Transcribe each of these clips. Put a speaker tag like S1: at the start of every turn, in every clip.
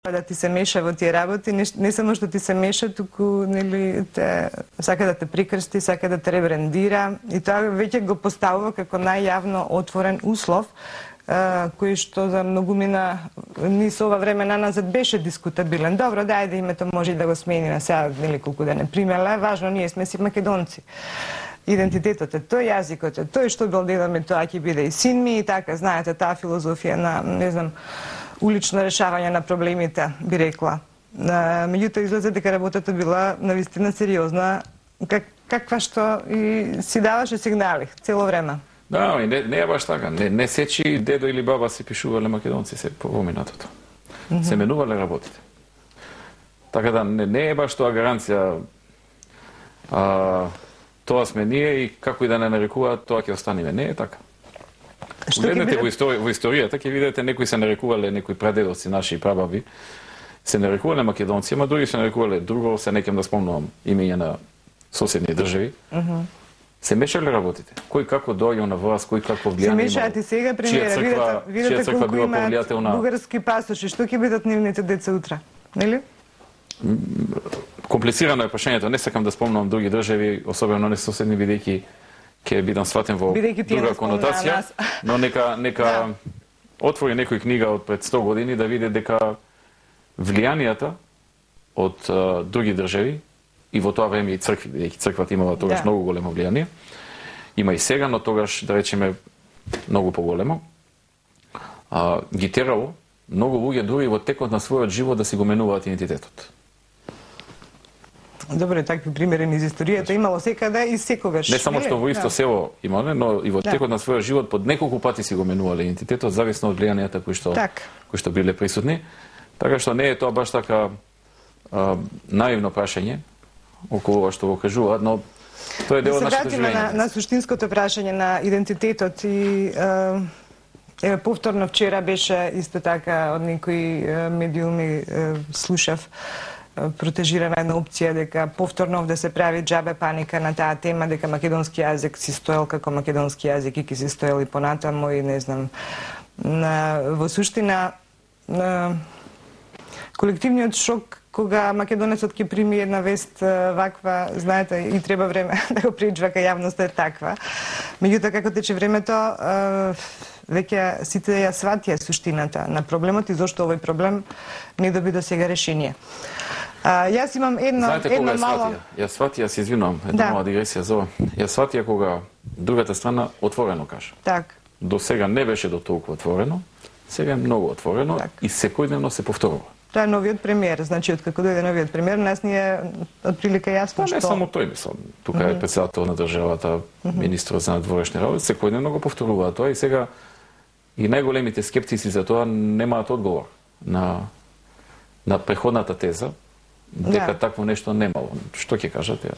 S1: да ти се меша во тие работи, не само што ти се меша, туку нели сака да те прикрсти, сака да те ребрендира и тоа веќе го поставува како најјавно отворен услов кој што за многумина низ ова време на назад беше дискутабилен. Добро, дајде името може да го смениме сега, нели колку да не примела, важно ние сме си македонци. Идентитетот е тој, јазикот е тој, што бил дедаме тоа ќе биде и син ми и така, знаете, таа филозофија на, не знам, улично решавање на проблемите, би рекла. Меѓутоа излезе дека работата била навистина сериозна, каква што и си даваше сигнали цело време.
S2: Да, не е баш така. Не сечи дедо или баба се пишувале македонци се по минатото. Се менувале работите. Така да не е баш тоа гаранција тоа сме ние и како и да не нарекуваат, тоа ќе останеме. Не е така. Гледнете во историјата, ќе видите некои се нарекувале, некои прадедоци наши и прабаби, се нарекувале македонци, ама други се нарекувале друго, се некем да спомнувам имења на соседни држави. Се мешале работите. Кој како доаѓа на власт, кој какво влијание има.
S1: Се мешаат и сега, премиера, видите колку имаат бугарски пасоши, што ќе бидат нивните деца утре, нели?
S2: Комплицирано е прашањето, не сакам да спомнувам други држави, особено не соседни, бидејќи ќе бидам сватен во друга конотација, но нека отвори некој книга од пред 100 години да види дека влијанијата од други држави и во тоа време и цркви, бидејќи црквата имала тогаш многу големо влијание, има и сега, но тогаш, да речеме, многу поголемо, ги терало многу луѓе дури во текот на својот живот да си го менуваат идентитетот.
S1: Добре, такви примери низ историјата имало секаде и секогаш.
S2: Не само што во исто село имале, но и во текот на својот живот под неколку пати си го менувале идентитетот, зависно од влијанијата кои што биле присутни. Така што не е тоа баш така наивно прашање околу ова што го кажуваат, но тоа е дел од нашето живење.
S1: Да се на суштинското прашање на идентитетот и повторно вчера беше исто така од некои медиуми слушав протежирана една опција дека повторно овде се прави џабе паника на таа тема, дека македонски јазик си стоел како македонски јазик и ќе си стоел и понатаму и не знам. Во суштина колективниот шок кога македонецот ќе прими една вест ваква, знаете, и треба време да го пријачва кај јавноста е таква. Меѓутоа како тече времето, веќе сите ја сватија суштината на проблемот и зошто овој проблем не доби до сега решение. Јас имам едно мало...
S2: Знаете кога ја сватија, се извинувам, една мала дигресија за ова. Ја сватија кога другата страна отворено каже.
S1: Так.
S2: До сега не беше до толку отворено, сега е многу отворено и секојдневно се повторува.
S1: Тоа е новиот премиер, значи откако дојде новиот премиер, нас ни е отприлика јасно што...
S2: Не само тој, мислам. Тука е председател на државата, министрот за надворешни работи, секојдневно го повторува тоа и сега и најголемите скептици за тоа немаат одговор на преходната теза дека такво нешто немало. Што ќе кажате?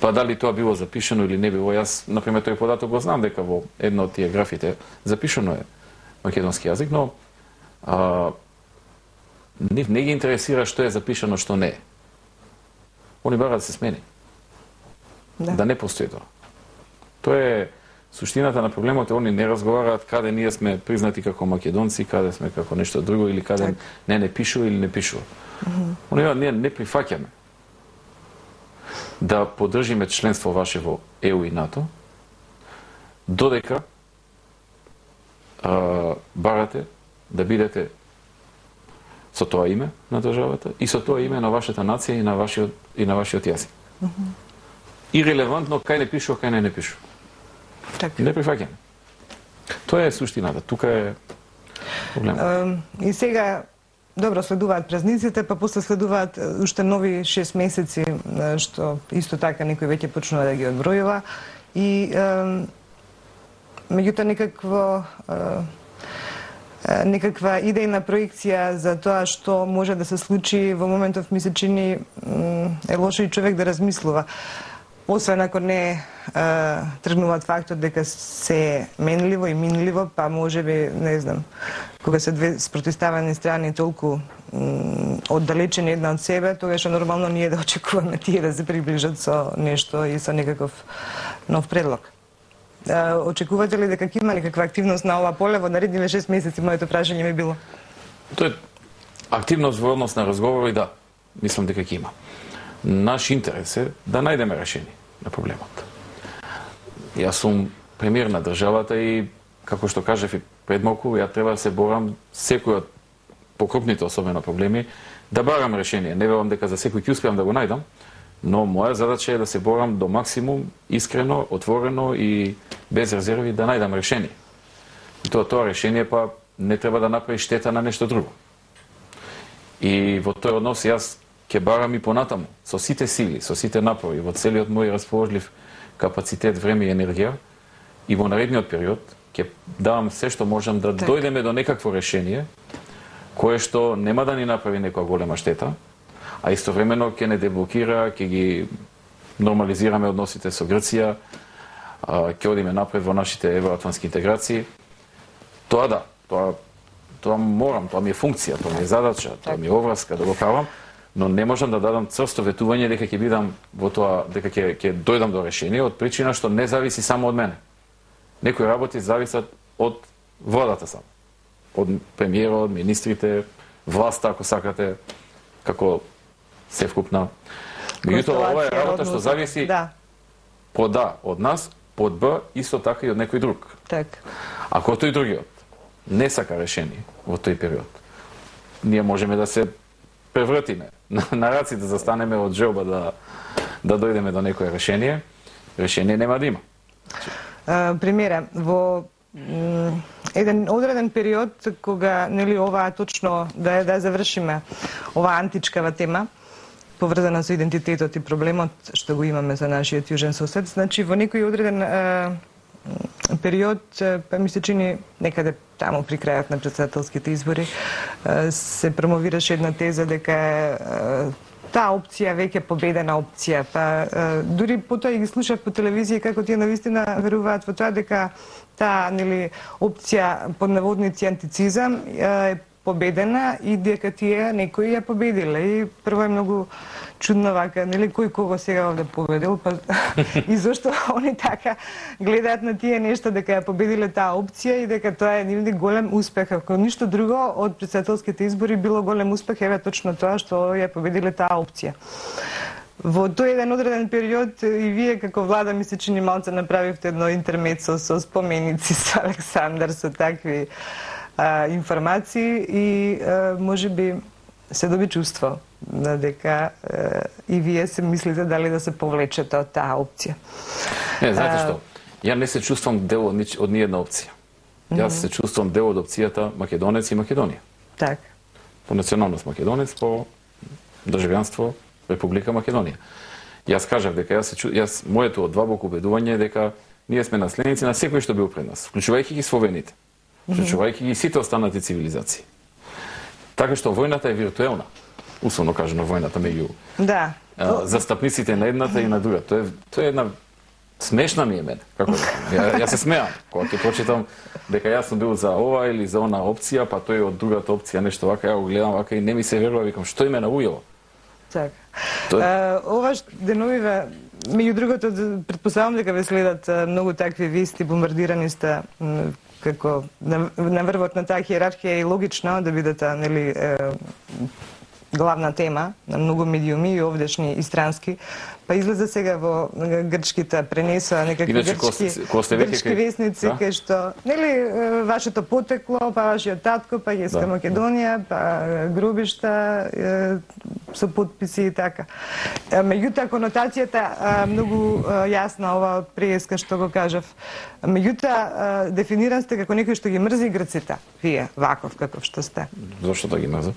S2: Па дали тоа било запишено или не било? Јас, например, тој податок го знам дека во едно од тие графите запишено е македонски јазик, но не ги интересира што е запишано, што не е. Они бараат да се смени. Да не постои тоа. Тоа е суштината на проблемот, они не разговараат каде ние сме признати како македонци, каде сме како нешто друго или каде не пишува или не пишува. Ние не прифаќаме да поддржиме членство ваше во ЕУ и НАТО, додека барате да бидете со тоа име на државата и со тоа име на вашата нација и на вашиот јазик. Ирелевантно кај не пишува, кај не пишува. Не прифаќаме. Тоа е суштината. Тука е проблемот.
S1: И сега добро следуваат празниците, па после следуваат уште нови 6 месеци, што исто така некој веќе почнува да ги одбројува и меѓутоа некаква идејна проекција за тоа што може да се случи во моментов ми се чини е лошо и човек да размислува. Освен ако не тргнуваат фактот дека се е менливо и минливо, па може би, не знам, кога се две спротивставени страни толку оддалечени една од себе, тогаш е нормално ние да очекуваме тие да се приближат со нешто и со некаков нов предлог. Очекувате ли дека ќе има некаква активност на ова поле во наредниве 6 месеци? Моето прашање ми било.
S2: Тоа е Активност во однос на разговори, да, мислам дека ќе има. Наш интерес е да најдеме решение на проблемот. Јас сум премиер на државата и, како што кажав и пред малку, ја треба да се борам секој од покрупните особено проблеми, да барам решение. Не верувам дека за секој ќе успеам да го најдам, но моја задача е да се борам до максимум, искрено, отворено и без резерви да најдам решение. И тоа решение па не треба да направи штета на нешто друго. И во тој однос јас ќе барам и понатаму, со сите сили, со сите напори, во целиот мој расположлив капацитет, време и енергија, и во наредниот период ќе давам се што можам да дојдеме до некакво решение, кое што нема да ни направи некоја голема штета, а истовремено ќе не деблокира, ќе ги нормализираме односите со Грција, ќе одиме напред во нашите евроатлантски интеграции. Тоа да, тоа морам, тоа ми е функција, тоа ми е задача, тоа ми е обврска да го правам, но не можам да дадам црсто ветување дека ќе бидам во тоа, дека ќе дојдам до решение, од причина што не зависи само од мене. Некои работи зависат од владата само. Од премиерот, министрите, власта, ако сакате, како севкупна. Меѓутоа, ова е работа што зависи под А од нас, под Б исто така и од некој друг. Ако тој другиот не сака решение во тој период, ние можеме да се превртиме на раците, да застанеме од желба да дојдеме до некое решение. Решение нема да има.
S1: Премиера, во еден одреден период, кога нели оваа точно да завршиме оваа античкава тема, поврзана со идентитетот и проблемот што го имаме за нашиот јужен сосед, значи во некој одреден период, па ми се чини некаде таму при крајот на претседателските избори, се промовираше една теза дека таа опција веќе победена опција. Па дури потоа и ги слушав по телевизија како тие навистина веруваат во тоа дека таа нели опција под наводници антицизам е победена и дека тие некои ја победиле. И прво е многу чудно вака, нели, кој кого сега овде победил, па и зошто они така гледаат на тие нешта дека ја победиле таа опција и дека тоа е нивни голем успех. Ако ништо друго од претседателските избори било голем успех, еве точно тоа што ја победиле таа опција. Во тој еден одреден период и вие како влада ми се чини малце направивте едно интермецо со споменици со Александар, со такви информации и можеби се доби чувство дека и вие се мислите дали да се повлечете од таа опција.
S2: Не, знаете што? Ја не се чувствам дел од ниједна опција. Јас се чувствам дел од опцијата македонец и Македонија.
S1: Так.
S2: По националност македонец, по државјанство Република Македонија. Јас кажав дека моето двабоко убедување е дека ние сме наследници на секој што бил пред нас, вклучувајќи ги словените, вклучувајќи ги сите останати цивилизации. Така што војната е виртуелна. Условно кажано, војната меѓу застапниците на едната и на другата. Тоа е една смешна ми е мене. Како јас се смеам кога ќе прочитам дека јас сум бил за ова или за она опција, па тој од другата опција нешто вака, ја го гледам вака и не ми се верува, викам што име наујало.
S1: Така. Ова деновиве, меѓу другото, претпоставам дека ве следат многу такви вести, бомбардирани сте како на врвот на таа хиерархија и логично да бидете нели главна тема на многу медиуми и овдешни и странски, па излезе сега во грчките, пренесоа некакви грчки вестници кај што нели вашето потекло, па вашиот татко, па Јеска Македонија, па гробишта со подписи и така. Меѓутоа конотацијата многу јасна ова од преска што го кажав. Меѓутоа дефиниран сте како некој што ги мрзи грците, вие ваков каков што сте.
S2: Зошто да ги мрзам?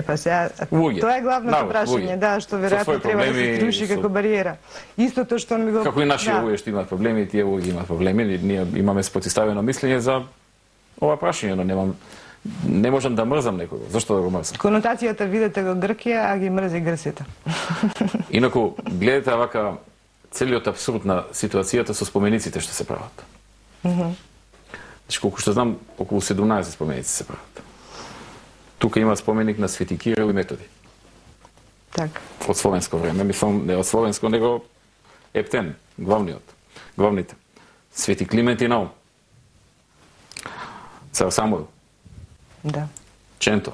S1: Па сега тоа е главното прашање, да, што веројатно треба да се струши како бариера. Истото што ми го...
S2: Како и нашите луѓе што имаат проблеми, тие луѓе имаат проблеми, ние имаме спротивставено мислење за ова прашање, но не можам да мрзам некого. Зошто да го мрзам?
S1: Конотацијата видите го Грција, а ги мрзи грците.
S2: Инаку, гледате вака целиот абсурд на ситуацијата со спомениците што се прават. Значи, колку што знам, околу 17 споменици се прават. Тука има споменик на Свети Кирил и Методи.
S1: Так.
S2: Од словенско време, мислам, не од словенско, него Ептен, главните. Свети Климент и Наум. Цар Самуил.
S1: Да.
S2: Ченто.